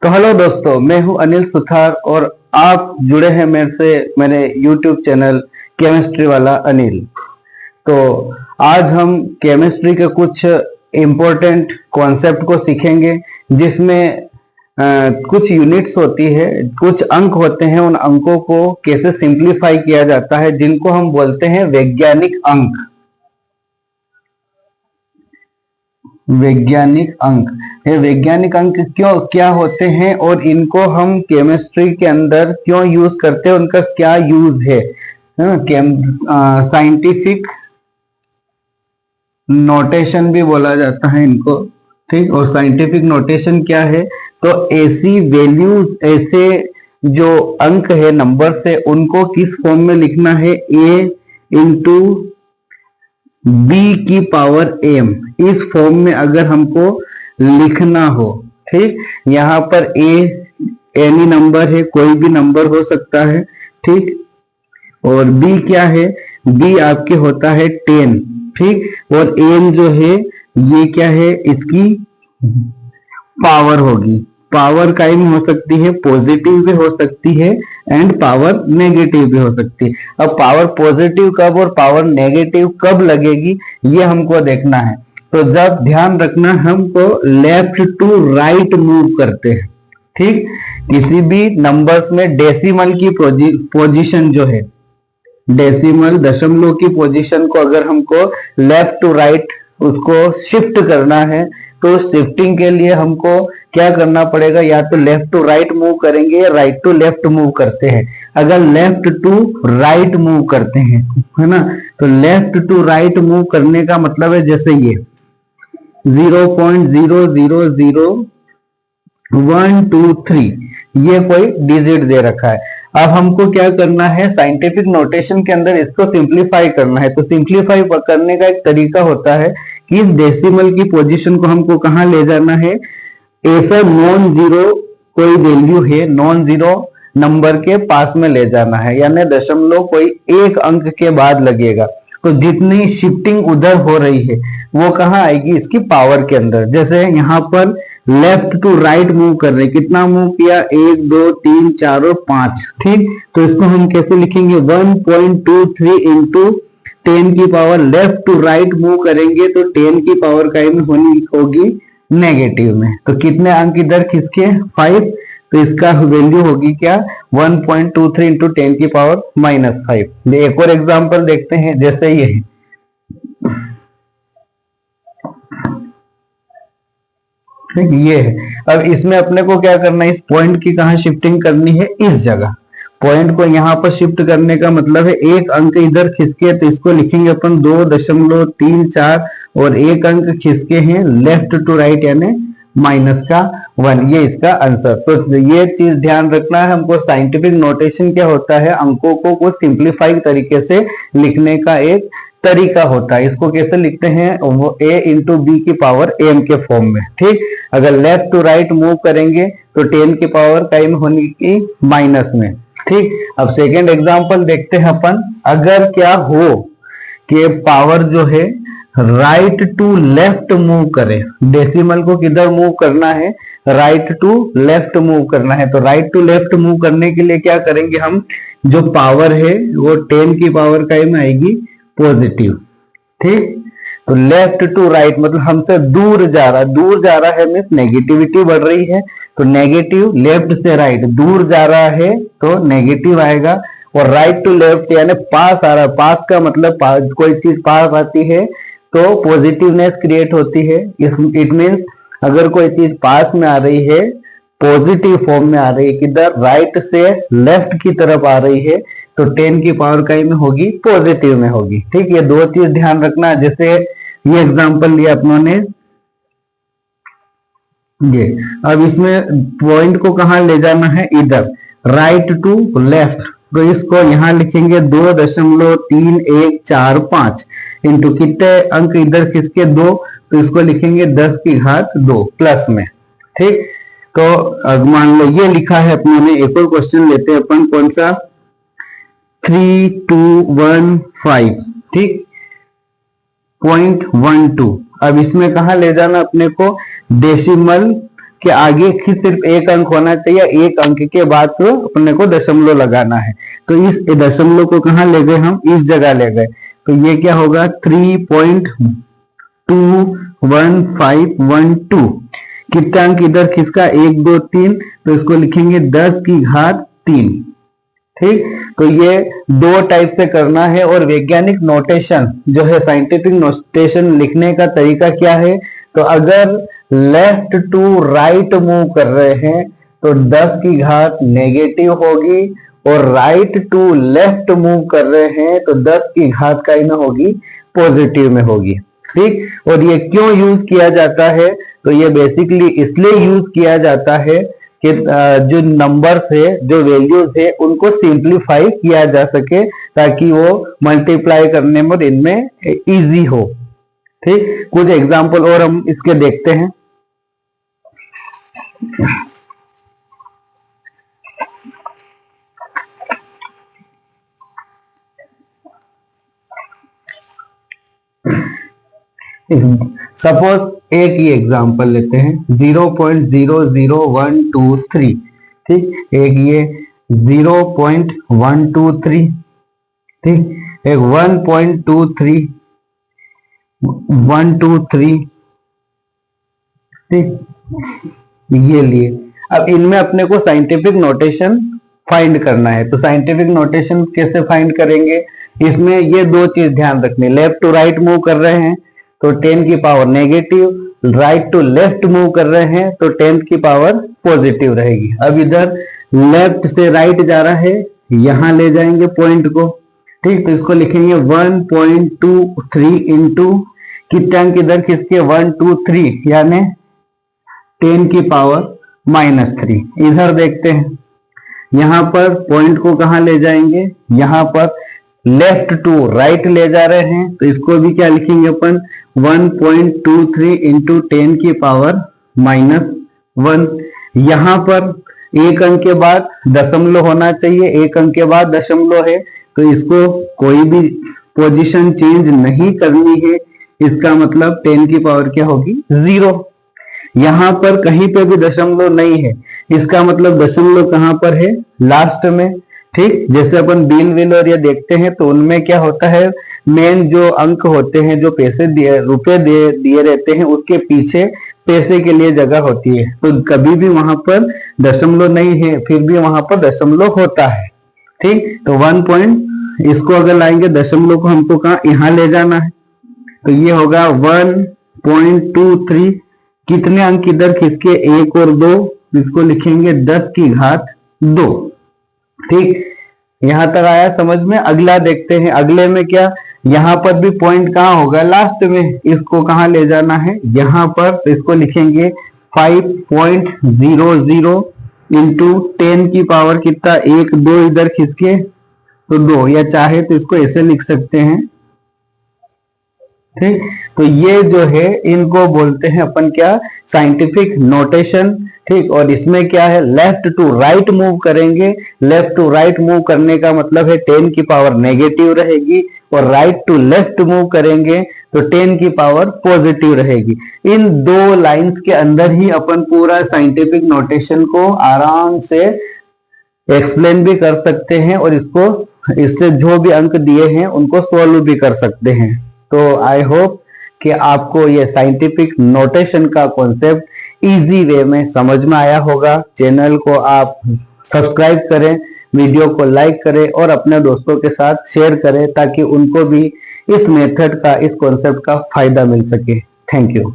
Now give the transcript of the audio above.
तो हेलो दोस्तों, मैं हूं अनिल सुथार और आप जुड़े हैं मेरे YouTube चैनल केमिस्ट्री वाला अनिल। तो आज हम केमिस्ट्री के कुछ इम्पोर्टेंट कॉन्सेप्ट को सीखेंगे, जिसमें कुछ यूनिट्स होती है, कुछ अंक होते हैं। उन अंकों को कैसे सिंप्लीफाई किया जाता है, जिनको हम बोलते हैं वैज्ञानिक अंक। वैज्ञानिक अंक, ये वैज्ञानिक अंक क्यों क्या होते हैं और इनको हम केमिस्ट्री के अंदर क्यों यूज करते हैं, उनका क्या यूज है। साइंटिफिक नोटेशन भी बोला जाता है इनको, ठीक। और साइंटिफिक नोटेशन क्या है, तो ऐसी वैल्यू, ऐसे जो अंक है, नंबर है, उनको किस फॉर्म में लिखना है, a इंटू बी की पावर m, इस फॉर्म में अगर हमको लिखना हो, ठीक। यहाँ पर a एनी नंबर है, कोई भी नंबर हो सकता है, ठीक। और b क्या है, b आपके होता है 10, ठीक। और m जो है ये क्या है, इसकी पावर होगी। पावर काइंड हो सकती है, पॉजिटिव भी हो सकती है एंड पावर नेगेटिव भी हो सकती है। अब पावर पॉजिटिव कब और पावर नेगेटिव कब लगेगी, ये हमको देखना है। तो जब ध्यान रखना, हमको लेफ्ट टू राइट मूव करते हैं, ठीक। किसी भी नंबर्स में डेसिमल की पोजीशन जो है, डेसिमल दशमलव की पोजीशन को अगर हमको लेफ्ट टू राइट उसको शिफ्ट करना है, तो शिफ्टिंग के लिए हमको क्या करना पड़ेगा, या तो लेफ्ट टू राइट मूव करेंगे या राइट टू लेफ्ट मूव करते हैं। अगर लेफ्ट टू राइट मूव करते हैं, है ना, तो लेफ्ट टू राइट मूव करने का मतलब है जैसे ये 0.000123 ये कोई डिजिट दे रखा है। अब हमको क्या करना है, साइंटिफिक नोटेशन के अंदर इसको सिंप्लीफाई करना है। तो सिंप्लीफाई करने का एक तरीका होता है कि इस डेसिमल की पोजीशन को हमको कहां ले जाना है, ऐसा नॉन जीरो कोई वैल्यू है, नॉन जीरो नंबर के पास में ले जाना है, यानी दशमलव कोई एक अंक के बाद लगेगा। तो जितनी शिफ्टिंग उधर हो रही है वो कहाँ आएगी, इसकी पावर के अंदर। जैसे यहाँ पर लेफ्ट टू राइट मूव कर रहे, कितना मूव किया, 1 2 3 4 और 5, ठीक। तो इसको हम कैसे लिखेंगे, 1.23 इंटू 10 की power left to right move करेंगे तो 10 की पावर काइंड होगी नेगेटिव में। तो कितने अंक इधर खिसके, 5। तो इसका वैल्यू होगी क्या, 1.23 इंटू 10 की पावर -5। एक और एग्जांपल देखते हैं, जैसे ये ठीक, ये है। अब इसमें अपने को क्या करना है, इस पॉइंट की कहां शिफ्टिंग करनी है, इस जगह। पॉइंट को यहां पर शिफ्ट करने का मतलब है एक अंक इधर खिसके, तो इसको लिखेंगे अपन 2.34 और एक अंक खिसके हैं लेफ्ट टू राइट यानी -1। ये इसका आंसर। तो ये चीज ध्यान रखना है हमको। साइंटिफिक नोटेशन क्या होता है, अंकों को कुछ सिंप्लीफाइड तरीके से लिखने का एक तरीका होता है। इसको कैसे लिखते हैं, वो a इंटू बी की पावर m के फॉर्म में, ठीक। अगर लेफ्ट टू राइट मूव करेंगे तो 10 की पावर टाइम होने की माइनस में, ठीक। अब सेकेंड एग्जांपल देखते हैं अपन। अगर क्या हो कि पावर जो है राइट टू लेफ्ट मूव करे, डेसिमल को किधर मूव करना है, राइट टू लेफ्ट मूव करना है। तो राइट टू लेफ्ट मूव करने के लिए क्या करेंगे हम, जो पावर है वो 10 की पावर का में आएगी पॉजिटिव, ठीक। तो लेफ्ट टू राइट मतलब हमसे दूर जा रहा है मीन्स नेगेटिविटी बढ़ रही है। तो नेगेटिव, लेफ्ट से राइट दूर जा रहा है तो नेगेटिव आएगा। और राइट टू लेफ्ट यानी पास आ रहा है, पास का मतलब कोई चीज पास आती है तो पॉजिटिवनेस क्रिएट होती है। इट मीन्स अगर कोई चीज पास में आ रही है, पॉजिटिव फॉर्म में आ रही है, किधर राइट से लेफ्ट की तरफ आ रही है, तो 10 की पावर का में होगी पॉजिटिव में होगी, ठीक। ये दो चीज ध्यान रखना। जैसे ये एग्जांपल लिया अपनों ने, ये अब इसमें पॉइंट को कहां ले जाना है, इधर राइट टू लेफ्ट। तो इसको यहां लिखेंगे 2.3145 इंटू कितने अंक इधर खिसके 2, तो इसको लिखेंगे 10 की घात 2 प्लस में, ठीक। तो मान लो ये लिखा है अपने ने। एक और क्वेश्चन लेते हैं अपन, कौन सा, 3215, ठीक, 0.12। अब इसमें कहा ले जाना अपने को, डेसिमल कि आगे ही सिर्फ एक अंक होना चाहिए, एक अंक के बाद तो अपने को दशमलव लगाना है। तो इस दशमलव को कहाँ ले गए हम, इस जगह ले गए। तो ये क्या होगा 3.21512। कितना अंक इधर खिसका 1 2 3, तो इसको लिखेंगे 10 की घात 3। ठीक, तो ये दो टाइप से करना है। और वैज्ञानिक नोटेशन जो है, साइंटिफिक नोटेशन लिखने का तरीका क्या है, तो अगर लेफ्ट टू राइट मूव कर रहे हैं तो 10 की घात नेगेटिव होगी, और राइट टू लेफ्ट मूव कर रहे हैं तो 10 की घात का ना होगी, पॉजिटिव में होगी। ठीक, और ये क्यों यूज किया जाता है, तो ये बेसिकली इसलिए यूज किया जाता है कि जो नंबर्स है, जो वैल्यूज है, उनको सिंप्लीफाई किया जा सके ताकि वो मल्टीप्लाई करने में इनमें इजी हो। ठीक, कुछ एग्जांपल और हम इसके देखते हैं। सपोज एक ही एग्जांपल लेते हैं, 0.00123। ठीक, एक ये 0.123, ठीक, एक 1.23 123, ठीक, ये लिए। अब इनमें अपने को साइंटिफिक नोटेशन फाइंड करना है। तो साइंटिफिक नोटेशन कैसे फाइंड करेंगे, इसमें ये दो चीज ध्यान रखनी, लेफ्ट टू राइट मूव कर रहे हैं तो 10 की power negative, right to left move कर रहे हैं तो 10 की पावर पॉजिटिव रहेगी। अब इधर लेफ्ट से राइट जा रहा है, यहां ले जाएंगे पॉइंट को। ठीक, तो इसको लिखेंगे 1.23 इंटू कितना अंक इधर खिसके 123, यानी 10 की पावर -3। इधर देखते हैं, यहां पर पॉइंट को कहां ले जाएंगे, यहां पर लेफ्ट टू राइट ले जा रहे हैं तो इसको भी क्या लिखेंगे अपन 1.23 इंटू 10 की पावर -1। यहां पर एक अंक के बाद दशमलव होना चाहिए, एक अंक के बाद दशमलव है तो इसको कोई भी पोजीशन चेंज नहीं करनी है, इसका मतलब 10 की पावर क्या होगी 0। यहां पर कहीं पे भी दशमलव नहीं है, इसका मतलब दशमलव कहां पर है, लास्ट में। ठीक, जैसे अपन बिल विल और ये देखते हैं तो उनमें क्या होता है, मेन जो अंक होते हैं, जो पैसे रुपए दिए रहते हैं, उसके पीछे पैसे के लिए जगह होती है। तो कभी भी वहां पर दशमलव नहीं है, फिर भी वहां पर दशमलव होता है। ठीक, तो 1 पॉइंट, इसको अगर लाएंगे दशमलव को हमको कहा यहाँ ले जाना है, तो ये होगा 1.23। कितने अंक इधर खिसके 1 और 2, इसको लिखेंगे 10 की घात 2। ठीक, यहां तक आया समझ में। अगला देखते हैं, अगले में क्या, यहां पर भी पॉइंट कहां होगा, लास्ट में। इसको कहां ले जाना है, यहां पर, तो इसको लिखेंगे 5.00 इंटू 10 की पावर कितना 1 2 इधर खिसके तो 2, या चाहे तो इसको ऐसे लिख सकते हैं। ठीक, तो ये जो है इनको बोलते हैं अपन क्या, साइंटिफिक नोटेशन। ठीक, और इसमें क्या है, लेफ्ट टू राइट मूव करेंगे, लेफ्ट टू राइट मूव करने का मतलब है 10 की पावर नेगेटिव रहेगी, और राइट टू लेफ्ट मूव करेंगे तो 10 की पावर पॉजिटिव रहेगी। इन दो लाइंस के अंदर ही अपन पूरा साइंटिफिक नोटेशन को आराम से एक्सप्लेन भी कर सकते हैं, और इससे जो भी अंक दिए हैं उनको सोल्व भी कर सकते हैं। तो आई होप कि आपको ये साइंटिफिक नोटेशन का कॉन्सेप्ट इजी वे में समझ में आया होगा। चैनल को आप सब्सक्राइब करें, वीडियो को लाइक करें और अपने दोस्तों के साथ शेयर करें ताकि उनको भी इस मेथड का, इस कॉन्सेप्ट का फायदा मिल सके। Thank you.